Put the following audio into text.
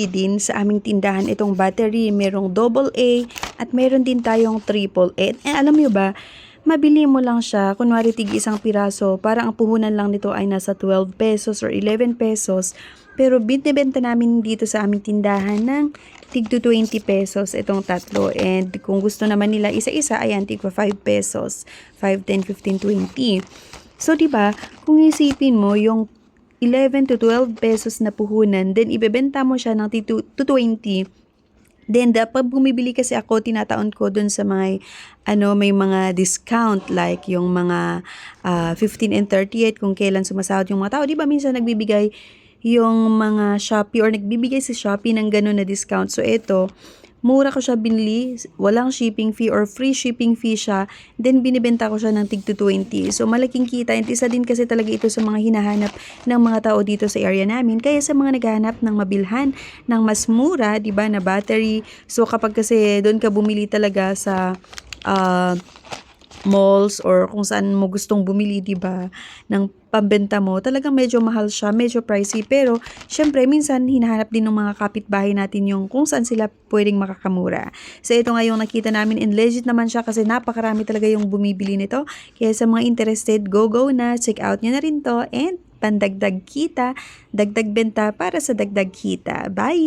din sa aming tindahan itong battery, merong AA at meron din tayong AAA. And alam nyo ba, mabili mo lang siya, kunwari tig isang piraso, parang ang puhunan lang nito ay nasa 12 pesos or 11 pesos. Pero binibenta namin dito sa aming tindahan ng tig 20 pesos itong tatlo. And kung gusto naman nila isa-isa, ayan, tig 5 pesos, 5, 10, 15, 20. So, diba, kung isipin mo yung 11 to 12 pesos na puhunan, then ibebenta mo siya ng tig 20. Then, pag bumibili kasi ako, tinataon ko dun sa mga, may mga discount, like yung mga 15 and 38, kung kailan sumasahod yung mga tao. Di ba minsan nagbibigay yung mga Shopee or nagbibigay si Shopee ng ganun na discount. So, ito, mura ko siya binili, walang shipping fee or free shipping fee siya, then binibenta ko siya ng tig 20. So malaking kita, and isa din kasi talaga ito sa mga hinahanap ng mga tao dito sa area namin. Kaya sa mga naghahanap ng mabilhan ng mas mura, 'di ba, na battery. So kapag kasi doon ka bumili talaga sa malls or kung saan mo gustong bumili, 'di ba, ng pambenta mo, talagang medyo mahal siya, medyo pricey, pero syempre minsan hinahanap din ng mga kapitbahay natin yung kung saan sila pwedeng makakamura. So ito nga yung nakita namin, and legit naman siya kasi napakarami talaga yung bumibili nito. Kaya sa mga interested, go na, check out nyo na rin to, and pandagdag kita, dagdag benta para sa dagdag kita. Bye!